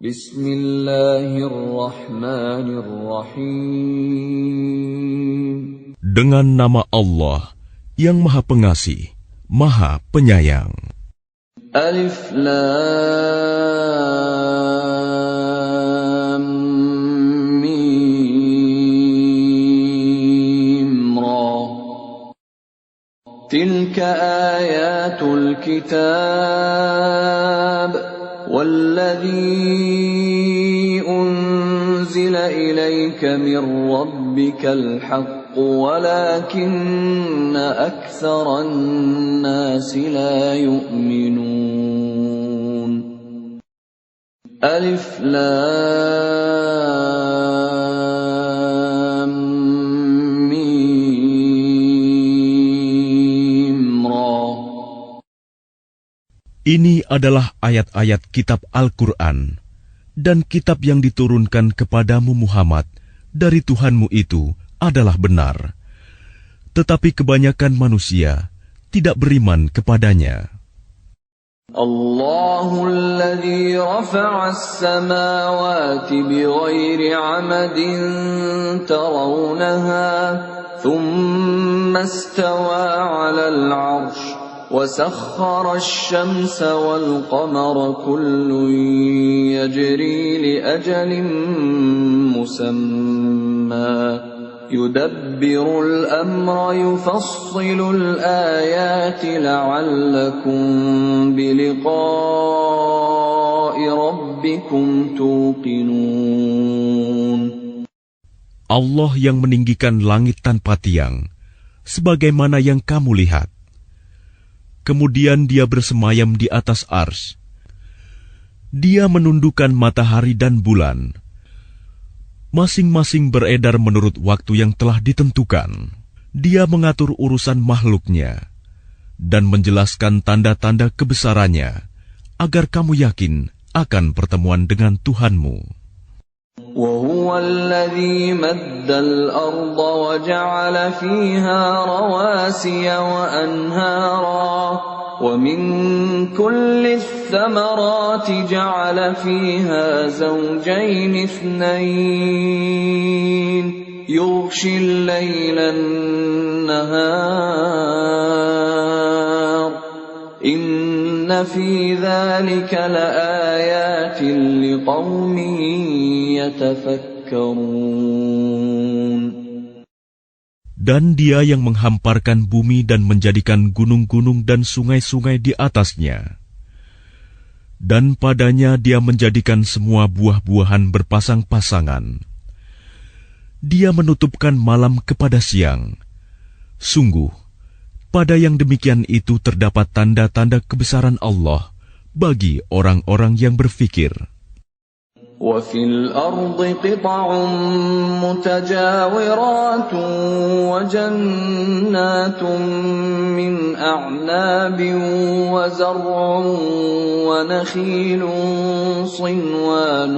Bismillahirrahmanirrahim. Dengan nama Allah yang Maha Pengasih, Maha Penyayang. Alif Lam Mim Ra. Tilka ayatul kitab والذي أنزل إليك من ربك الحق ولكن أكثر الناس لا يؤمنون ألف لام ميم را. Ini adalah ayat-ayat kitab Al-Quran dan kitab yang diturunkan kepadamu Muhammad dari Tuhanmu itu adalah benar. Tetapi kebanyakan manusia tidak beriman kepadanya. Allahul ladzi rafa'a as-samawati bighairi 'amadin tarawnaha thumma istawa 'alal 'arsy وسخر الشمس والقمر كل يجري لأجل مسمى يدبر الأمر يفصل الآيات لعلكم بلقاء ربكم توقنون. Allah yang meninggikan langit tanpa tiang, sebagaimana yang kamu lihat. Kemudian dia bersemayam di atas ars. Dia menundukkan matahari dan bulan. Masing-masing beredar menurut waktu yang telah ditentukan. Dia mengatur urusan makhluknya dan menjelaskan tanda-tanda kebesarannya agar kamu yakin akan pertemuan dengan Tuhanmu. وَهُوَ الَّذِي مَدَّ الْأَرْضَ وَجَعَلَ فِيهَا رَوَاسِيَ وَأَنْهَارًا وَمِنْ كُلِّ الثَّمَرَاتِ جَعَلَ فِيهَا زَوْجَيْنِ اثْنَيْنِ يُغْشِي اللَّيْلَ النَّهَارَ إِنَّ فِي ذَلِكَ لَآيَاتٍ لِقَوْمٍ يَتَفَكَّرُونَ. Dan dia yang menghamparkan bumi dan menjadikan gunung-gunung dan sungai-sungai di atasnya. Dan padanya dia menjadikan semua buah-buahan berpasang-pasangan. Dia menutupkan malam kepada siang. Sungguh, pada yang demikian itu terdapat tanda-tanda kebesaran Allah bagi orang-orang yang berfikir. وَفِي الْأَرْضِ قِطَعٌ مُتَجَاوِرَاتٌ وَجَنَّاتٌ مِّنْ أَعْنَابٍ وَزَرْعٌ وَنَخِيلٌ صِنْوَانٌ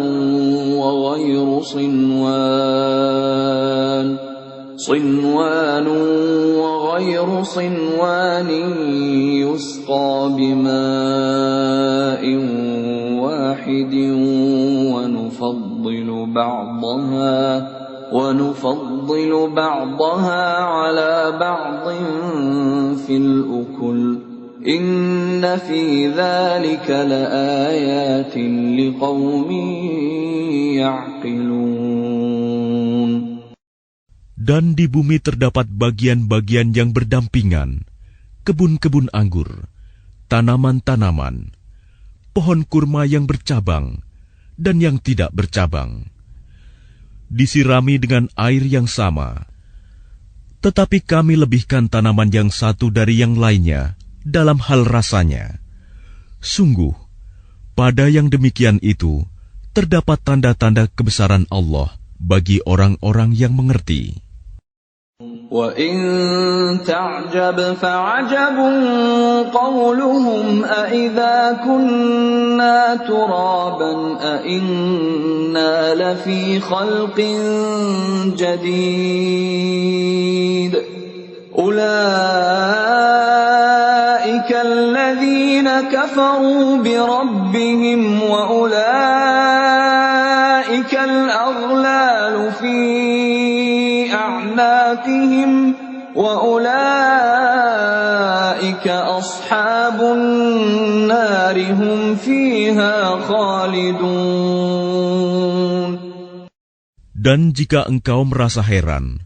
وَغَيْرُ صِنْوَانٍ يُسْقَى بِمَاءٍ واحد ونفضل بعضها على بعض في الأكل إن في ذلك لآيات لقوم يعقلون. Dan di bumi terdapat bagian-bagian yang berdampingan, kebun-kebun anggur, tanaman-tanaman, pohon kurma yang bercabang dan yang tidak bercabang, disirami dengan air yang sama. Tetapi kami lebihkan tanaman yang satu dari yang lainnya dalam hal rasanya. Sungguh, pada yang demikian itu terdapat tanda-tanda kebesaran Allah bagi orang-orang yang mengerti. وَإِن تَعْجَبْ فَعَجَبٌ قَوْلُهُمْ أَإِذَا كُنَّا تُرَابًا أَإِنَّا لَفِي خَلْقٍ جَدِيدٍ أُولَئِكَ الَّذِينَ كَفَرُوا بِرَبِّهِمْ وَأُولَئِكَ في أعناقهم وأولئك أصحاب النار هم فيها خالدون. Dan jika engkau merasa heran,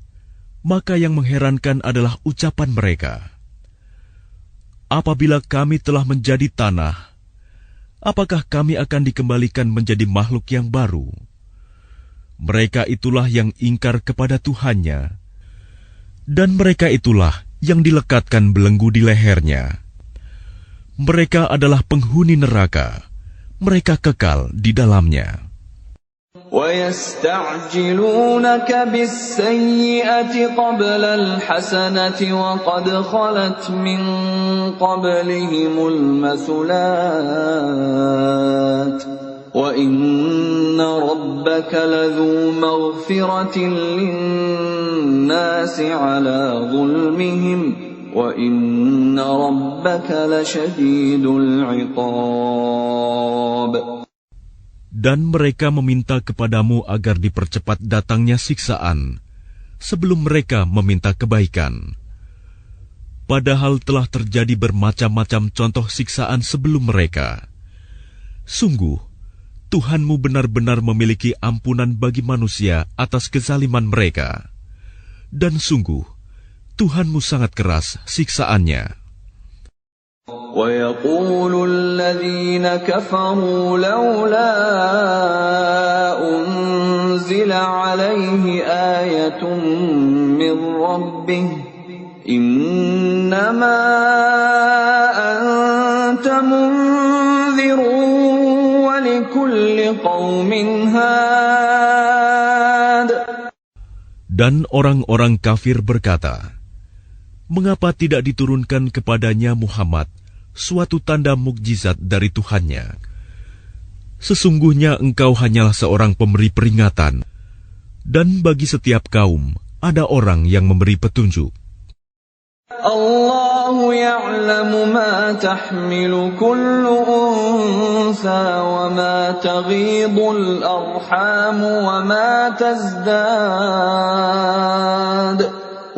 maka yang mengherankan adalah ucapan mereka. Apabila kami telah menjadi tanah, apakah kami akan dikembalikan menjadi makhluk yang baru? Mereka itulah yang ingkar kepada Tuhannya, dan mereka itulah yang dilekatkan belenggu di lehernya. Mereka adalah penghuni neraka, mereka kekal di dalamnya. وَيَسْتَعْجِلُونَكَ بِالسَّيِّئَةِ قَبْلَ الْحَسَنَةِ وَقَدْ خَلَتْ مِنْ قَبْلِهِمُ الْمَثُلَاتُ وَإِنَّ رَبَّكَ لَذُو مَغْفِرَةٍ لِلنَّاسِ عَلَى ظُلْمِهِمْ وَإِنَّ رَبَّكَ لَشَدِيدُ الْعِقَابِ. Dan mereka meminta kepadamu agar dipercepat datangnya siksaan, sebelum mereka meminta kebaikan. Padahal telah terjadi bermacam-macam contoh siksaan sebelum mereka. Sungguh, Tuhanmu benar-benar memiliki ampunan bagi manusia atas kezaliman mereka. Dan sungguh, Tuhanmu sangat keras siksaannya. وَيَقُولُ الَّذِينَ كَفَرُوا لَوْلَا أُنْزِلَ عَلَيْهِ آيَةٌ مِّن رَّبِّهِ إِنَّمَا أَنْتَ مُنذِرٌ وَلِكُلِّ قَوْمٍ هَادٍ. Dan orang-orang kafir berkata, mengapa tidak diturunkan kepadanya Muhammad suatu tanda mukjizat dari Tuhannya? Sesungguhnya engkau hanyalah seorang pemberi peringatan, dan bagi setiap kaum ada orang yang memberi petunjuk. Allahu ya'lamu ma tahmilu kullu untha wa ma taghidul arham wa ma tazdad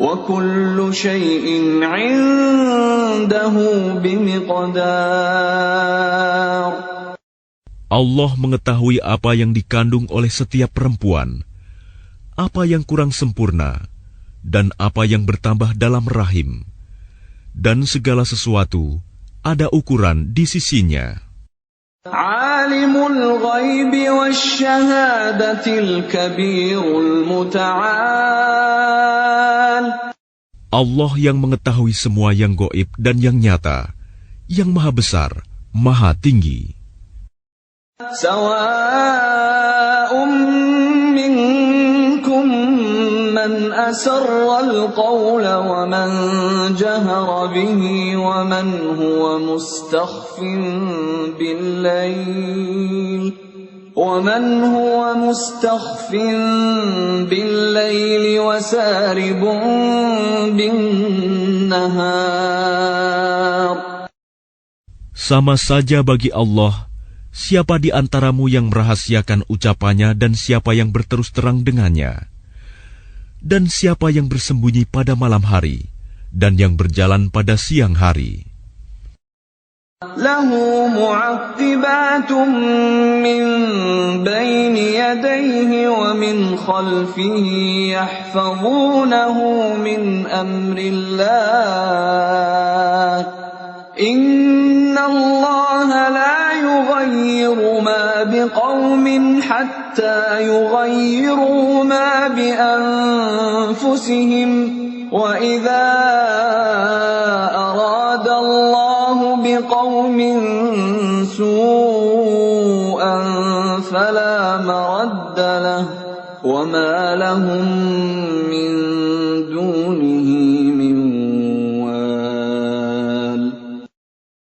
wa kullu shay'in 'indahu bimiqdar. Allah mengetahui apa yang dikandung oleh setiap perempuan, apa yang kurang sempurna, dan apa yang bertambah dalam rahim. Dan segala sesuatu ada ukuran di sisinya. Alimul ghaibi wasyahadatil kabirul muta'al. Allah yang mengetahui semua yang gaib dan yang nyata, yang maha besar, maha tinggi. Sawa'un minkum man asarra al-qawla wa man jahara bihi wa man huwa mustakhfin bil-layl wa saribun bin-nahar. Sama saja bagi Allah, siapa di antaramu yang merahasiakan ucapannya dan siapa yang berterus terang dengannya, dan siapa yang bersembunyi pada malam hari dan yang berjalan pada siang hari. Lahu mu'aqqibatun min bayni yadayhi wa min khalfihi yahfazunahu min amrillah. Inna Allah la yughayyiru ma biqawmin hatta yughayyiru ma bi anfusihim wa idza arada Allah biqawmin su'an fala maradda lahu wa ma lahum min dunihi min wal.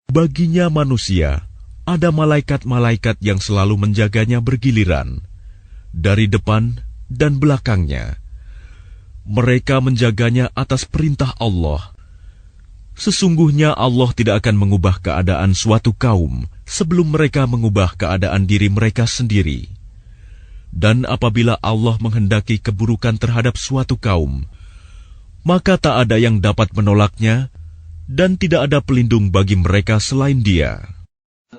Baginya manusia ada malaikat-malaikat yang selalu menjaganya bergiliran, dari depan dan belakangnya. Mereka menjaganya atas perintah Allah. Sesungguhnya Allah tidak akan mengubah keadaan suatu kaum sebelum mereka mengubah keadaan diri mereka sendiri. Dan apabila Allah menghendaki keburukan terhadap suatu kaum, maka tak ada yang dapat menolaknya, dan tidak ada pelindung bagi mereka selain Dia.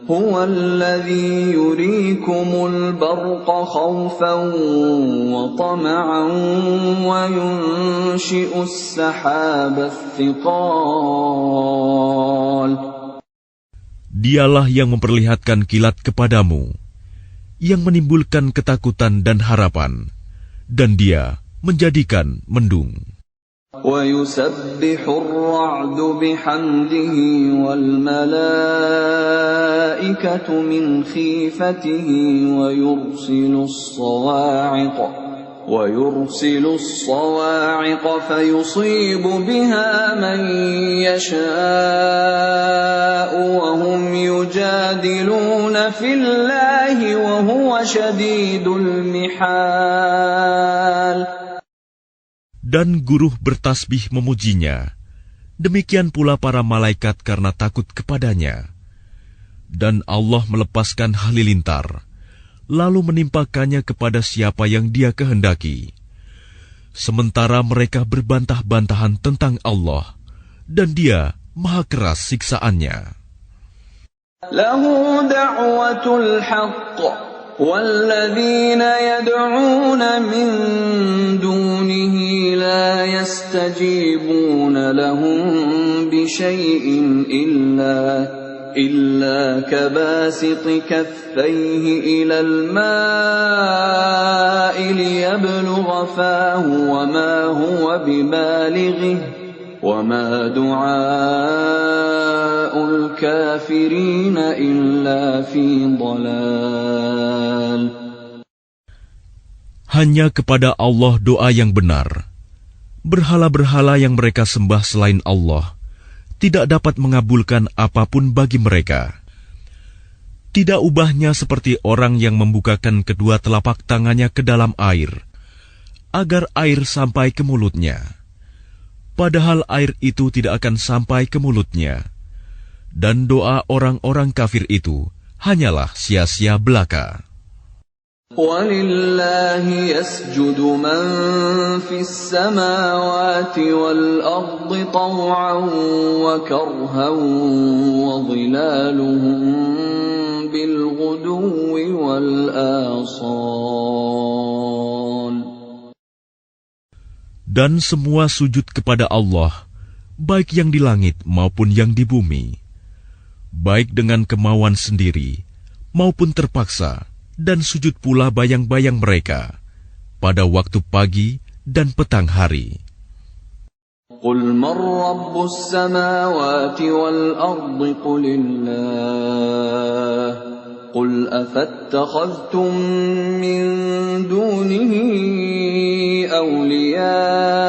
هو الذي يريكم البرق خوفا وطمعا وينشئ السحاب الثقال. Dialah yang memperlihatkan kilat kepadamu, yang menimbulkan ketakutan dan harapan, dan Dia menjadikan mendung. وَيُسَبِّحُ الرَّعْدُ بِحَمْدِهِ وَالْمَلَائِكَةُ مِنْ خِيفَتِهِ وَيُرْسِلُ الصَّوَاعِقَ فَيُصِيبُ بِهَا مَنْ يَشَاءُ وَهُمْ يُجَادِلُونَ فِي اللَّهِ وَهُوَ شَدِيدُ الْمِحَالِ. Dan guruh bertasbih memujinya, demikian pula para malaikat karena takut kepadanya. Dan Allah melepaskan halilintar, lalu menimpakannya kepada siapa yang Dia kehendaki. Sementara mereka berbantah-bantahan tentang Allah, dan Dia maha keras siksaannya. Lahu da'watul haqq والذين يدعون من دونه لا يستجيبون لهم بشيء إلا كباسط كفيه إلى الماء ليبلغ فاه وما هو ببالغه وما دعاء الكافرين إلا في ضلال. Hanya kepada Allah doa yang benar. Berhala-berhala yang mereka sembah selain Allah tidak dapat mengabulkan apapun bagi mereka. Tidak ubahnya seperti orang yang membukakan kedua telapak tangannya ke dalam air, agar air sampai ke mulutnya. Padahal air itu tidak akan sampai ke mulutnya. Dan doa orang-orang kafir itu hanyalah sia-sia belaka. وَلِلَّهِ يَسْجُدُ مَن فِي السَّمَاوَاتِ وَالْأَرْضِ طَوْعًا وَكَرْهًا وَظِلَالُهُم بِالْغُدُوِّ وَالْآصَالِ. Dan semua sujud kepada Allah, baik yang di langit maupun yang di bumi, baik dengan kemauan sendiri maupun terpaksa, dan sujud pula bayang-bayang mereka pada waktu pagi dan petang hari. قُلْ مَنْ رَبُّ السَّمَاوَاتِ وَالْأَرْضِ قُلِ اللَّهُ قُلْ أَفَاتَّخَذْتُمْ مِنْ دُونِهِ أَوْلِيَاءَ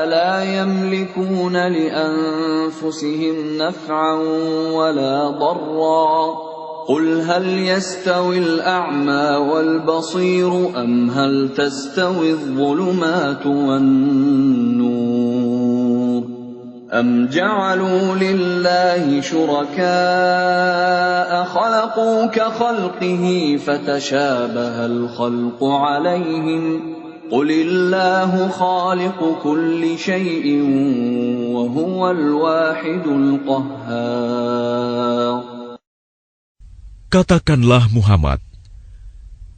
لَا يَمْلِكُونَ لِأَنفُسِهِمْ نَفْعًا وَلَا ضَرًّا قُلْ هَلْ يَسْتَوِي الْأَعْمَى وَالْبَصِيرُ أَمْ هَلْ تَسْتَوِي الظُّلُمَاتُ وَالنُّورُ أَمْ جَعَلُوا لِلَّهِ شُرَكَاءَ خَلَقُوا كَخَلْقِهِ فَتَشَابَهَ الْخَلْقُ عَلَيْهِمْ قُلِ اللَّهُ خَالِقُ كُلِّ شَيْءٍ وَهُوَ الْوَاحِدُ الْقَهَّارُ. Katakanlah Muhammad,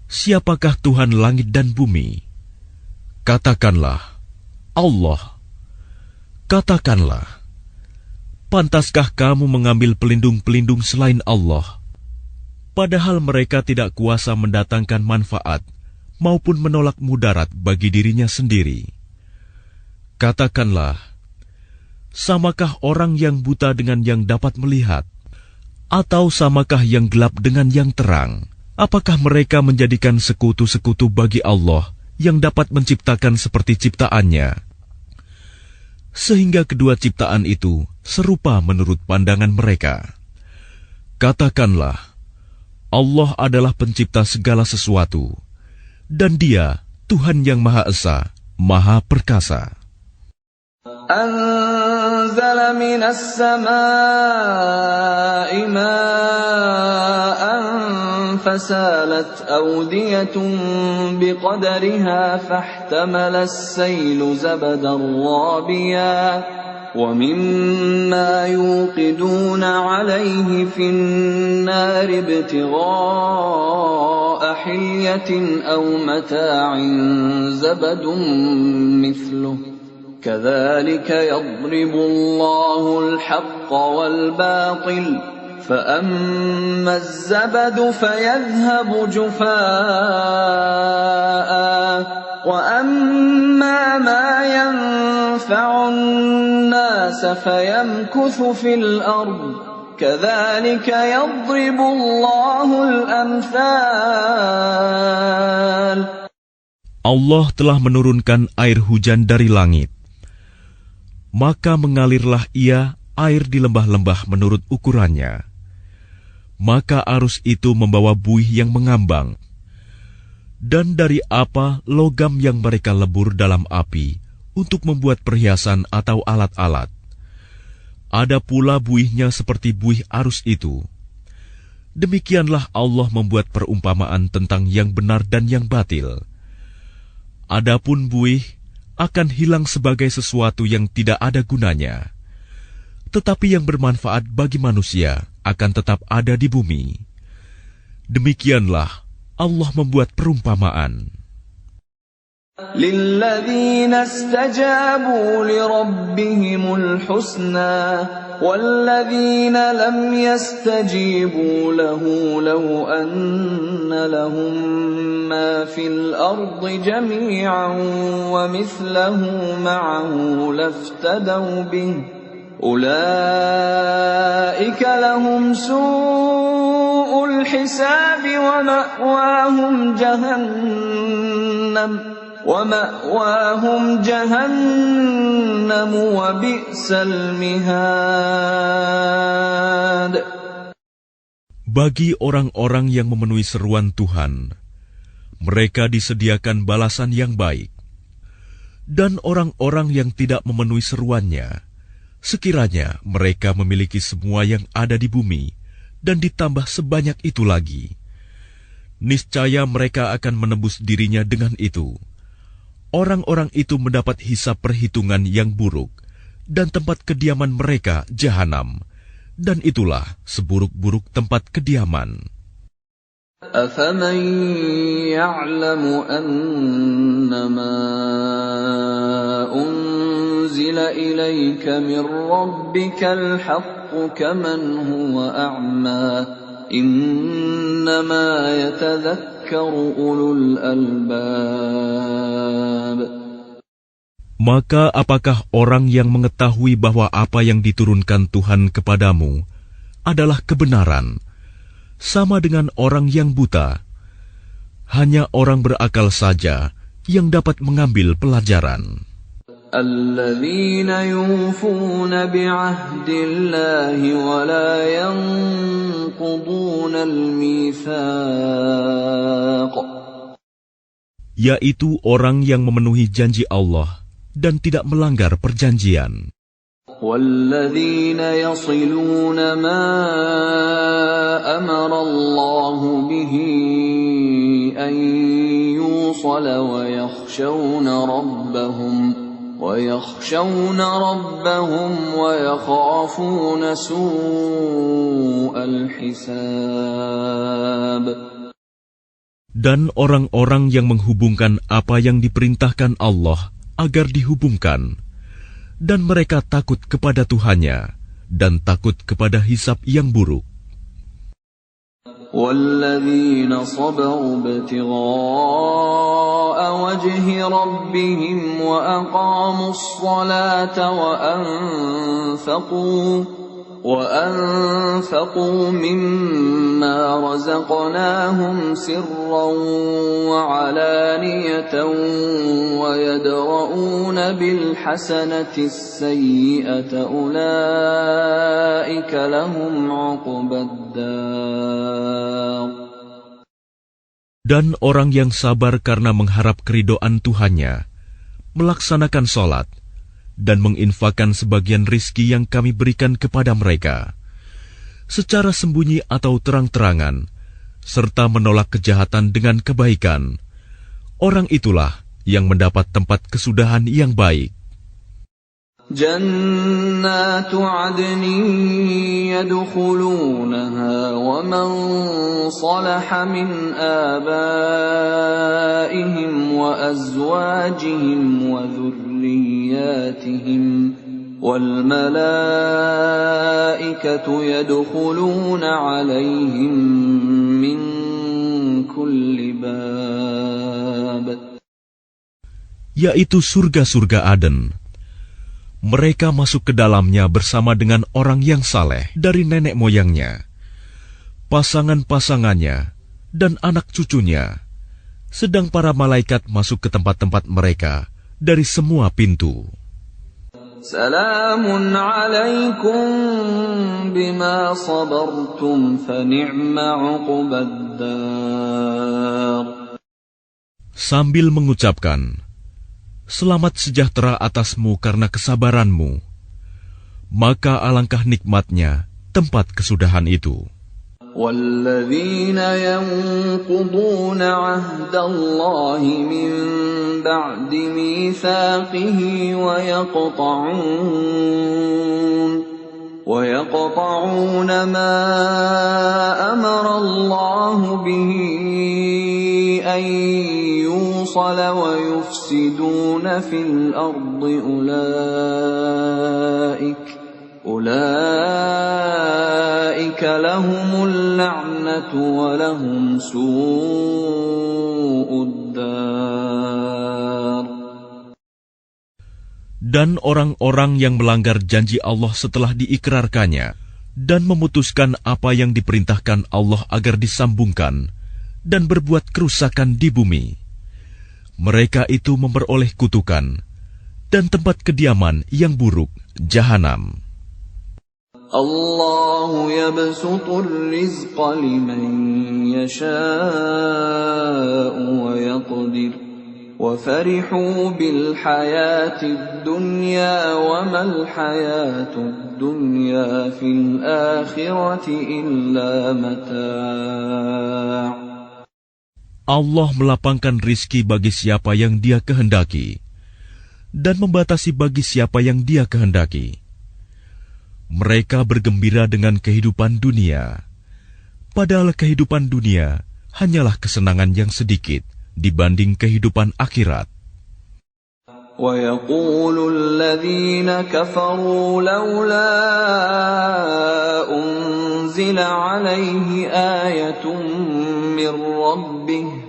siapakah Tuhan langit dan bumi? Katakanlah, Allah. Katakanlah, pantaskah kamu mengambil pelindung-pelindung selain Allah, padahal mereka tidak kuasa mendatangkan manfaat maupun menolak mudarat bagi dirinya sendiri? Katakanlah, samakah orang yang buta dengan yang dapat melihat? Atau samakah yang gelap dengan yang terang? Apakah mereka menjadikan sekutu-sekutu bagi Allah yang dapat menciptakan seperti ciptaannya? Sehingga kedua ciptaan itu serupa menurut pandangan mereka. Katakanlah, Allah adalah pencipta segala sesuatu, dan Dia Tuhan yang Maha Esa, Maha Perkasa. أنزل من السماء ماء فسالت أودية بقدرها فاحتمل السيل زبدا رابيا ومما يوقدون عليه في النار ابتغاء حلية أو متاع زبد مثله كذلك يضرب الله الحق والباطل فأما الزبد فيذهب جفاء وأما ما ينفع الناس فيمكث في الأرض كذلك يضرب الله الأمثال. Allah telah menurunkan air hujan dari langit. Maka mengalirlah ia air di lembah-lembah menurut ukurannya. Maka arus itu membawa buih yang mengambang. Dan dari apa logam yang mereka lebur dalam api untuk membuat perhiasan atau alat-alat. Ada pula buihnya seperti buih arus itu. Demikianlah Allah membuat perumpamaan tentang yang benar dan yang batil. Adapun buih akan hilang sebagai sesuatu yang tidak ada gunanya. Tetapi yang bermanfaat bagi manusia akan tetap ada di bumi. Demikianlah Allah membuat perumpamaan. لِلَّذِينَ اسْتَجَابُوا لِرَبِّهِمُ الْحُسْنَى وَالَّذِينَ لَمْ يَسْتَجِيبُوا لَهُ لَوْ أَنَّ لَهُم مَّا فِي الْأَرْضِ جَمِيعًا وَمِثْلَهُ مَعَهُ لَافْتَدَوْا بِهِ أُولَئِكَ لَهُمْ سُوءُ الْحِسَابِ وَمَأْوَاهُمْ جَهَنَّمُ وَبِئْسَ الْمِهَادُ. Bagi orang-orang yang memenuhi seruan Tuhan, mereka disediakan balasan yang baik. Dan orang-orang yang tidak memenuhi seruannya, sekiranya mereka memiliki semua yang ada di bumi dan ditambah sebanyak itu lagi, niscaya mereka akan menebus dirinya dengan itu. Orang-orang itu mendapat hisab perhitungan yang buruk, dan tempat kediaman mereka jahanam, dan itulah seburuk-buruk tempat kediaman. أَفَمَنْ يَعْلَمُ أَنَّمَا أُنْزِلَ إِلَيْكَ مِنْ رَبِّكَ الْحَقُّ كَمَنْ هُوَ أَعْمَى إِنَّمَا يَتَذَكَّرُ أُولُو الْأَلْبَابِ. Maka apakah orang yang mengetahui bahwa apa yang diturunkan Tuhan kepadamu adalah kebenaran, sama dengan orang yang buta? Hanya orang berakal saja yang dapat mengambil pelajaran. الَّذِينَ يُوفُونَ بِعَهْدِ اللَّهِ وَلَا يَنقُضُونَ الْمِيثَاقَ. Yaitu orang yang memenuhi janji Allah dan tidak melanggar perjanjian. وَالَّذِينَ يَصِلُونَ مَا أَمَرَ اللَّهُ بِهِ أَن يُوصَلَ وَيَخْشَوْنَ رَبَّهُمْ وَيَخَافُونَ سُوءَ الْحِسَابِ. Dan orang-orang yang menghubungkan apa yang diperintahkan Allah agar dihubungkan, dan mereka takut kepada Tuhannya dan takut kepada hisab yang buruk. وَالَّذِينَ صَبَرُوا ابْتِغَاءَ وَجْهِ رَبِّهِمْ وَأَقَامُوا الصَّلَاةَ وَأَنفَقُوا مِمَّا رَزَقْنَاهُمْ سِرًّا وَعَلَانِيَةً وَيَدْرَءُونَ بِالْحَسَنَةِ السَّيِّئَةَ أُولَئِكَ لَهُمْ عُقْبَى الدَّارِ. Dan orang yang sabar karena mengharap keridhaan Tuhannya, melaksanakan sholat, dan menginfakkan sebagian rizki yang kami berikan kepada mereka, secara sembunyi atau terang-terangan, serta menolak kejahatan dengan kebaikan, orang itulah yang mendapat tempat kesudahan yang baik. جنات عدن يدخلونها ومن صلح من آبائهم وأزواجهم وذرياتهم والملائكة يدخلون عليهم من كل باب. Yaitu surga-surga Aden. Mereka masuk ke dalamnya bersama dengan orang yang saleh dari nenek moyangnya, pasangan-pasangannya, dan anak cucunya, sedang para malaikat masuk ke tempat-tempat mereka dari semua pintu. Salamun alaikum bima sabartum fa ni'ma uqbaddar. Sambil mengucapkan, selamat sejahtera atasmu karena kesabaranmu, maka alangkah nikmatnya tempat kesudahan itu. وَالَّذِينَ يَنقُضُونَ عَهْدَ اللَّهِ مِن بَعْدِ مِيثَاقِهِ وَيَقْطَعُونَ مَا أَمَرَ اللَّهُ بِهِ أَن يُوصَلَ وَيُفْسِدُونَ فِي الْأَرْضِ أُولَئِكَ لَهُمُ اللَّعْنَةُ وَلَهُمْ سُوءُ الدَّارِ. Dan orang-orang yang melanggar janji Allah setelah diikrarkannya dan memutuskan apa yang diperintahkan Allah agar disambungkan dan berbuat kerusakan di bumi, mereka itu memperoleh kutukan dan tempat kediaman yang buruk, jahanam. Allahu yabsutur rizqa liman yasha'u wa yaqdir wa farihu bil hayatid dunya wa mal hayatud dunya fil akhirati illa mata'. Allah melapangkan rizki bagi siapa yang Dia kehendaki dan membatasi bagi siapa yang Dia kehendaki. Mereka bergembira dengan kehidupan dunia, padahal kehidupan dunia hanyalah kesenangan yang sedikit dibanding kehidupan akhirat. وَيَقُولُ الَّذِينَ كَفَرُوا لَوْلَا أُنزِلَ عَلَيْهِ آيَةٌ مِّن رَّبِّهِ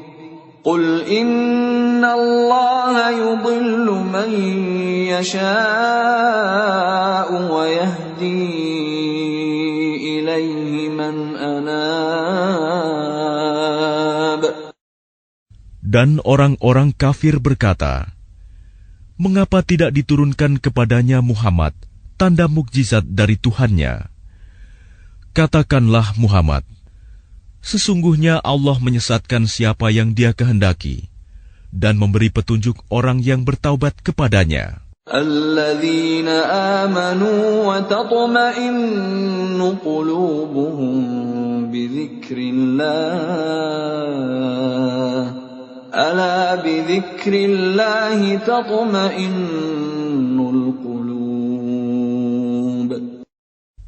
قُلْ إِنَّ اللَّهَ يُضِلُّ مَن يَشَاءُ وَيَهْدِي إِلَيْهِ مَنْ أَنَابَ. Dan orang-orang kafir berkata, mengapa tidak diturunkan kepadanya Muhammad tanda mukjizat dari Tuhannya? Katakanlah Muhammad, sesungguhnya Allah menyesatkan siapa yang Dia kehendaki dan memberi petunjuk orang yang bertaubat kepadanya. الَّذِينَ آمَنُوا وَتَطْمَئِنُّ قُلُوبُهُم بِذِكْرِ اللَّهِ أَلَا بِذِكْرِ اللَّهِ تَطْمَئِنُّ الْقُلُوبُ.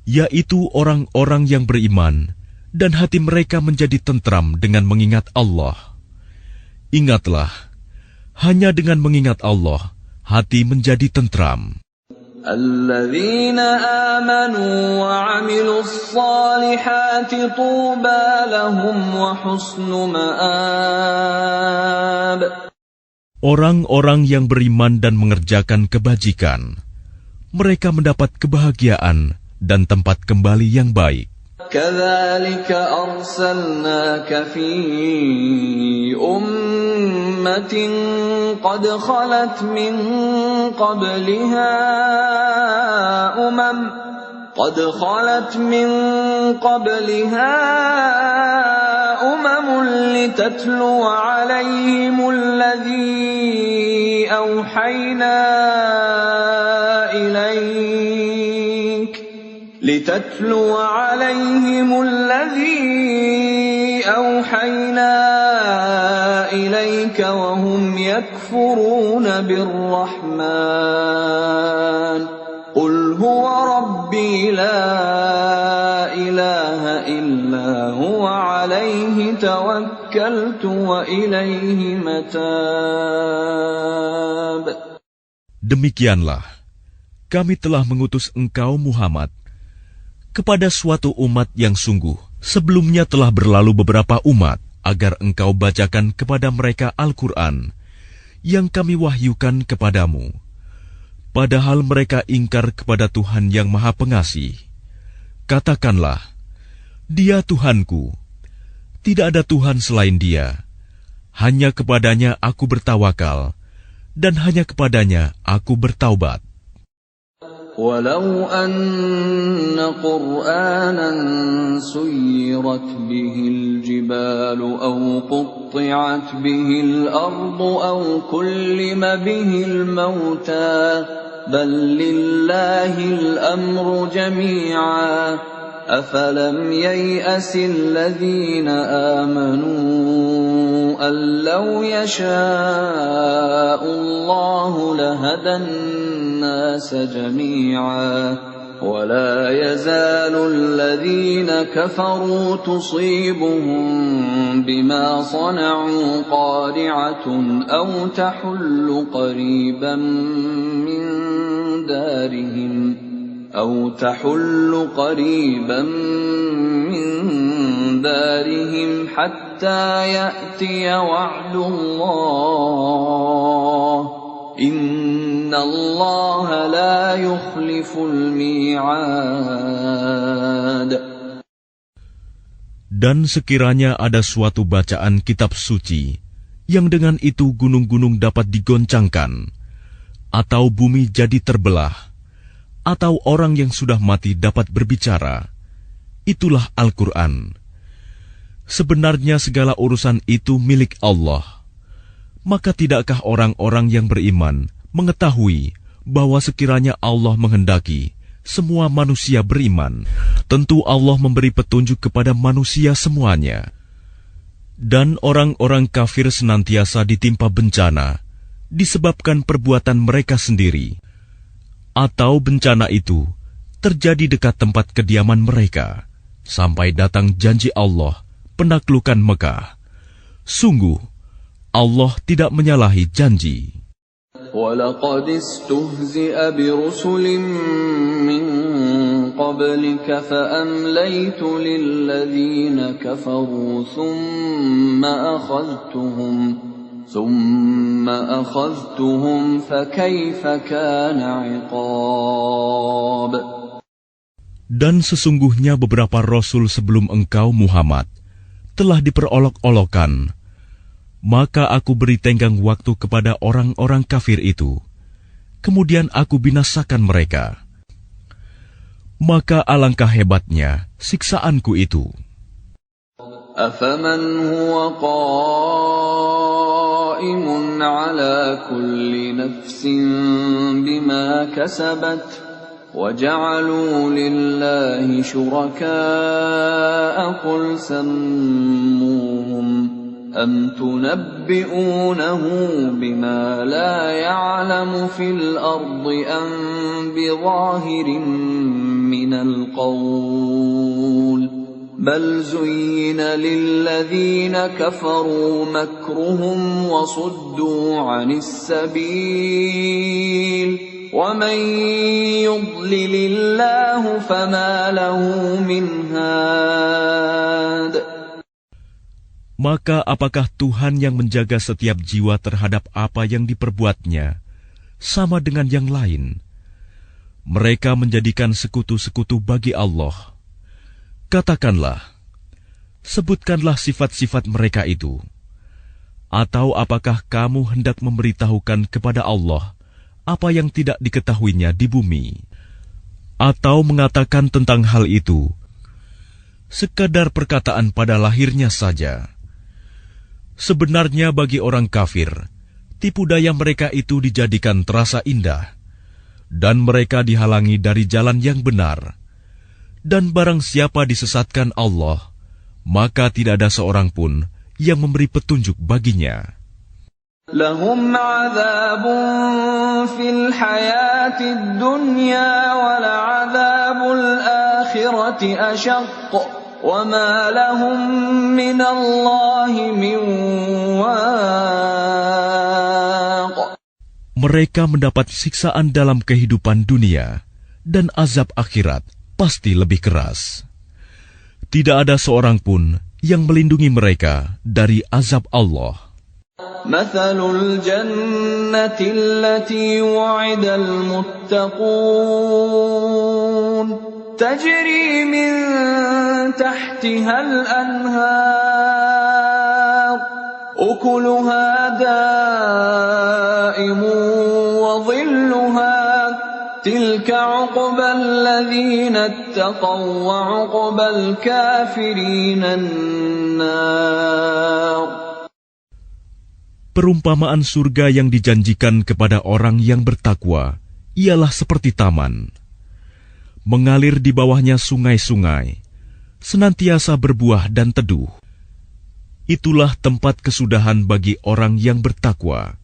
Yaitu orang-orang yang beriman dan hati mereka menjadi tentram dengan mengingat Allah. Ingatlah, hanya dengan mengingat Allah, hati menjadi tentram. الَّذِينَ آمَنُوا وَعَمِلُوا الصَّالِحَاتِ طُوبَى لَهُمْ وَحُسْنُ مَآبٍ. Orang-orang yang beriman dan mengerjakan kebajikan, mereka mendapat kebahagiaan dan tempat kembali yang baik. كَذَلِكَ أَرْسَلْنَاكَ فِي أُمَّةٍ قَدْ خَلَتْ مِنْ قَبْلِهَا أُمَمٌ لِتَتْلُوَ عَلَيْهِمُ الَّذِي أَوْحَيْنَا إِلَيْكَ أوحينا إليك وهم يكفرون بالرحمن قل هو ربي لا إله إلا هو عليه توكلت وإليه متاب. Demikianlah, kami telah mengutus engkau Muhammad kepada suatu umat yang sungguh sebelumnya telah berlalu beberapa umat, agar engkau bacakan kepada mereka Al-Quran yang kami wahyukan kepadamu. Padahal mereka ingkar kepada Tuhan yang Maha Pengasih. Katakanlah, Dia Tuhanku, tidak ada Tuhan selain Dia. Hanya kepadanya aku bertawakal, dan hanya kepadanya aku bertaubat. ولو أن قرآنا سيرت به الجبال أو قطعت به الأرض أو كلم به الموتى بل لله الأمر جميعا أفلم ييأس الذين آمنوا أن لو يشاء الله لهدى الناس جميعا ولا يزال الذين كفروا تصيبهم بما صنعوا قارعة أو تحل قريبا من دارهم حتى يأتي وعد الله إن الله لا يخلف الميعاد. Dan sekiranya ada suatu bacaan kitab suci yang dengan itu gunung-gunung dapat digoncangkan, atau bumi jadi terbelah, atau orang yang sudah mati dapat berbicara, itulah Al-Quran. Sebenarnya segala urusan itu milik Allah. Maka tidakkah orang-orang yang beriman mengetahui bahwa sekiranya Allah menghendaki semua manusia beriman, tentu Allah memberi petunjuk kepada manusia semuanya. Dan orang-orang kafir senantiasa ditimpa bencana disebabkan perbuatan mereka sendiri, atau bencana itu terjadi dekat tempat kediaman mereka, sampai datang janji Allah penaklukan Mekah. Sungguh, Allah tidak menyalahi janji. وَلَقَدِ اسْتُهْزِئَ بِرُسُلٍ مِّن قَبْلِكَ فَأَمْلَيْتُ لِلَّذِينَ كَفَرُوا ثُمَّ أَخَذْتُهُمْ فَكَيْفَ كَانَ عِقَابِ. Dan sesungguhnya beberapa rasul sebelum engkau Muhammad telah diperolok-olokkan, maka aku beri tenggang waktu kepada orang-orang kafir itu, kemudian aku binasakan mereka. Maka alangkah hebatnya siksaanku itu. أَفَمَنْ هُوَ قَائِمٌ عَلَى كُلِّ نَفْسٍ بِمَا كَسَبَتْ وَجَعَلُوا لِلَّهِ شُرَكَاءَ قُلْ سَمُّوهُمْ أَمْ تُنَبِّئُونَهُ بِمَا لَا يَعْلَمُ فِي الْأَرْضِ أَمْ بِظَاهِرٍ مِّنَ الْقَوْلِ بَلْ زُيِّنَ لِلَّذِينَ كَفَرُوا مَكْرُهُمْ وَصُدُّوا عَنِ السَّبِيلِ وَمَن يُضْلِلِ اللَّهُ فَمَا لَهُ مِنْ هَادٍ. Maka apakah Tuhan yang menjaga setiap jiwa terhadap apa yang diperbuatnya sama dengan yang lain? Mereka menjadikan sekutu-sekutu bagi Allah. Katakanlah, sebutkanlah sifat-sifat mereka itu. Atau apakah kamu hendak memberitahukan kepada Allah apa yang tidak diketahuinya di bumi? Atau mengatakan tentang hal itu sekadar perkataan pada lahirnya saja? Sebenarnya bagi orang kafir, tipu daya mereka itu dijadikan terasa indah, dan mereka dihalangi dari jalan yang benar. Dan barang siapa disesatkan Allah, maka tidak ada seorang pun yang memberi petunjuk baginya. Lahum 'adzabun fil hayatid dunya wal 'adzabul akhirati ashaq wa ma lahum minallahi min waq. Mereka mendapat siksaan dalam kehidupan dunia, dan azab akhirat pasti lebih keras. Tidak ada seorang pun yang melindungi mereka dari azab Allah. Mathalul jannati allati wu'idal muttaqun tajri min tahtihal anhar ukuluha da'imun wa dhilluha tilka 'uqbal ladzina ittaqaw wa 'uqbal kafirina an-nar. Perumpamaan surga yang dijanjikan kepada orang yang bertakwa ialah seperti taman. Mengalir di bawahnya sungai-sungai, senantiasa berbuah dan teduh. Itulah tempat kesudahan bagi orang yang bertakwa.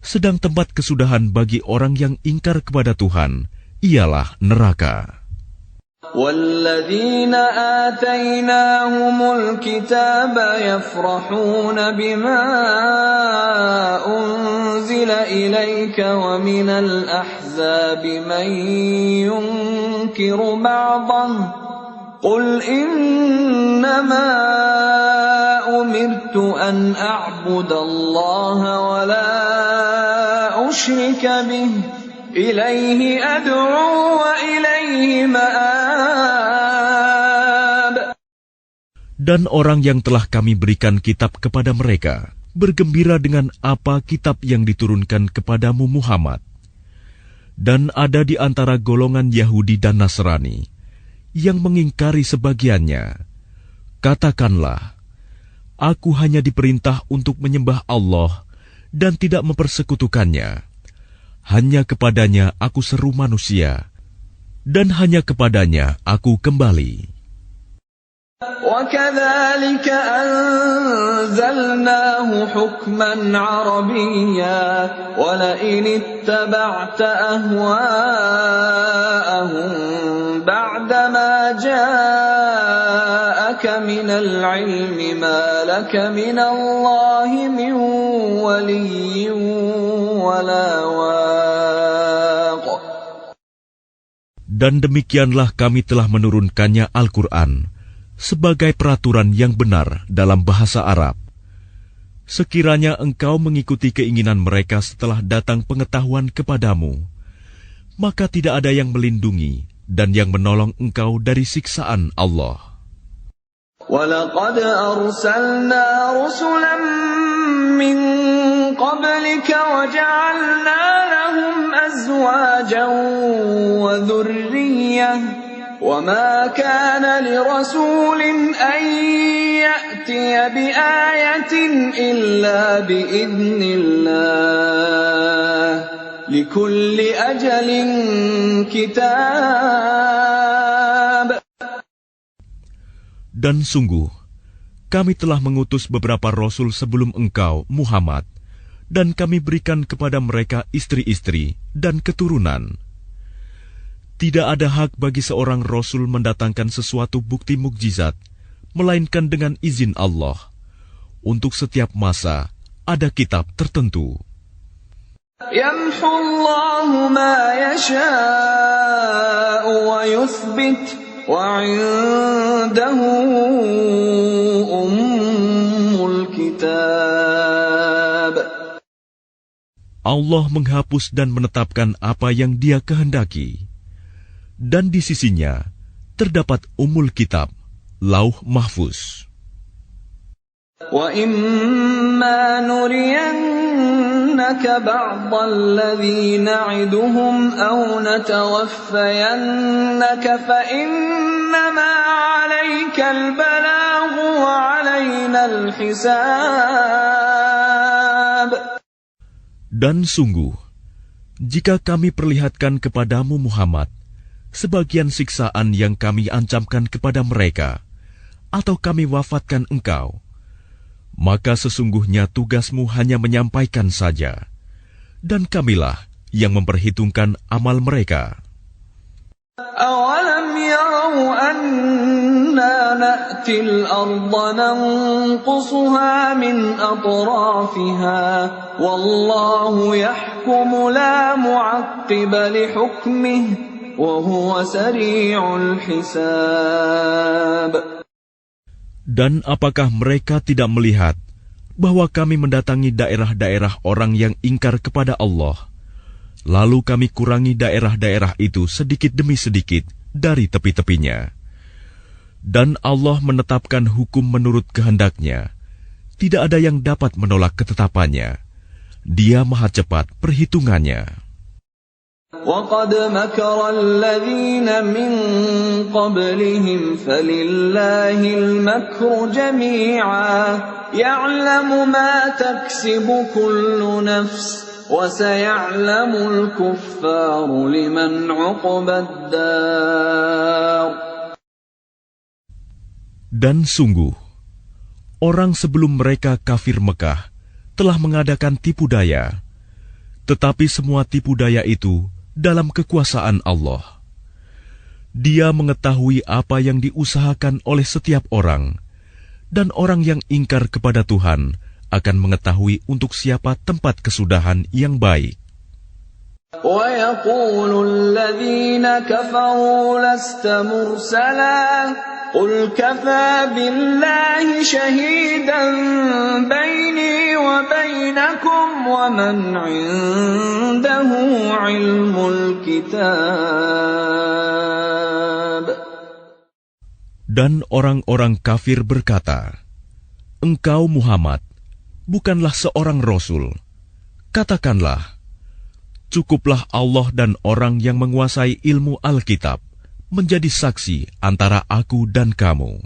Sedang tempat kesudahan bagi orang yang ingkar kepada Tuhan ialah neraka. وَالَّذِينَ آتَيْنَاهُمُ الْكِتَابَ يَفْرَحُونَ بِمَا أُنزِلَ إِلَيْكَ وَمِنَ الْأَحْزَابِ مَن يُنكِرُ بَعْضَهُ قُلْ إِنَّمَا أُمِرْتُ أَنْ أَعْبُدَ اللَّهَ وَلَا أُشْرِكَ بِهِ إِلَيْهِ أَدْعُو وَإِلَيْهِ مَآبِ. Dan orang yang telah kami berikan kitab kepada mereka bergembira dengan apa kitab yang diturunkan kepadamu Muhammad. Dan ada di antara golongan Yahudi dan Nasrani yang mengingkari sebagiannya. Katakanlah, aku hanya diperintah untuk menyembah Allah dan tidak mempersekutukannya. Hanya kepadanya aku seru manusia, dan hanya kepadanya aku kembali. وَكَذَلِكَ أَنزَلْنَاهُ حُكْمًا عَرَبِيًّا وَلَئِنِ اتَّبَعْتَ أَهْوَاءَهُمْ بَعْدَمَا جَاءَكَ مِنَ الْعِلْمِ مَا لَكَ مِنَ اللَّهِ مِنْ وَلِيٍّ وَلَا وَاقٍ. Dan demikianlah kami telah menurunkannya Al-Quran sebagai peraturan yang benar dalam bahasa Arab. Sekiranya engkau mengikuti keinginan mereka setelah datang pengetahuan kepadamu, maka tidak ada yang melindungi dan yang menolong engkau dari siksaan Allah. وَلَقَدْ أَرْسَلْنَا رُسُلًا مِّن قَبْلِكَ وَجَعَلْنَا لَهُمْ أَزْوَاجًا وَذُرِّيَّةً وَمَا كَانَ لِرَسُولٍ أَن يَأْتِيَ بِآيَةٍ إِلَّا بِإِذْنِ اللَّهِ لِكُلِّ أَجَلٍ كِتَابٌ. Dan sungguh, kami telah mengutus beberapa rasul sebelum engkau, Muhammad, dan kami berikan kepada mereka istri-istri dan keturunan. Tidak ada hak bagi seorang rasul mendatangkan sesuatu bukti mukjizat, melainkan dengan izin Allah. Untuk setiap masa, ada kitab tertentu. يَمْحُو اللَّهُ مَا يَشَاءُ وَيُثْبِتُ وَعِندَهُ أُمُّ الْكِتَابِ. Allah menghapus dan menetapkan apa yang Dia kehendaki. Dan di sisinya terdapat Ummul Kitab, Lauh Mahfuz. وَإِمَّا نُرِيَنَّكَ بَعْضَ الَّذِي نَعِدُهُمْ أَوْ نَتَوَفَّيَنَّكَ فَإِنَّمَا عَلَيْكَ الْبَلَاغُ وَعَلَيْنَا الْحِسَابُ. Dan sungguh, jika kami perlihatkan kepadamu Muhammad sebagian siksaan yang kami ancamkan kepada mereka, atau kami wafatkan engkau, maka sesungguhnya tugasmu hanya menyampaikan saja, dan kamilah yang memperhitungkan amal mereka. أَوَلَمْ يَرَوْا أَنَّا نَأْتِي الْأَرْضَ نَنقُصُهَا مِنْ أَطْرَافِهَا وَاللَّهُ يَحْكُمُ لَا مُعَقِّبَ لِحُكْمِهِ وَهُوَ سَرِيعُ الْحِسَابِ. Dan apakah mereka tidak melihat bahwa kami mendatangi daerah-daerah orang yang ingkar kepada Allah, lalu kami kurangi daerah-daerah itu sedikit demi sedikit dari tepi-tepinya. Dan Allah menetapkan hukum menurut kehendaknya. Tidak ada yang dapat menolak ketetapannya. Dia maha cepat perhitungannya. وَقَدْ مَكَرَ الَّذِينَ مِنْ قَبْلِهِمْ فَلِلَّهِ الْمَكْرُ جَمِيعًا يَعْلَمُ مَا تَكْسِبُ كُلُّ نَفْسٍ وَسَيَعْلَمُ الْكُفَّارُ لِمَنْ عُقْبَى الدَّارِ. Dan sungguh, orang sebelum mereka kafir Mekah telah mengadakan tipu daya, tetapi semua tipu daya itu dalam kekuasaan Allah. Dia mengetahui apa yang diusahakan oleh setiap orang, dan orang yang ingkar kepada Tuhan akan mengetahui untuk siapa tempat kesudahan yang baik. وَيَقُولُ الَّذِينَ كَفَرُوا لَسْتَ مُرْسَلًا قُلْ كَفَى بِاللَّهِ شَهِيدًا بَيْنِي وَبَيْنَكُمْ وَمَنْ عِندَهُ عِلْمُ الْكِتَابِ. Dan orang-orang kafir berkata, "Engkau Muhammad bukanlah seorang rasul." Katakanlah, cukuplah Allah dan orang yang menguasai ilmu Alkitab menjadi saksi antara aku dan kamu.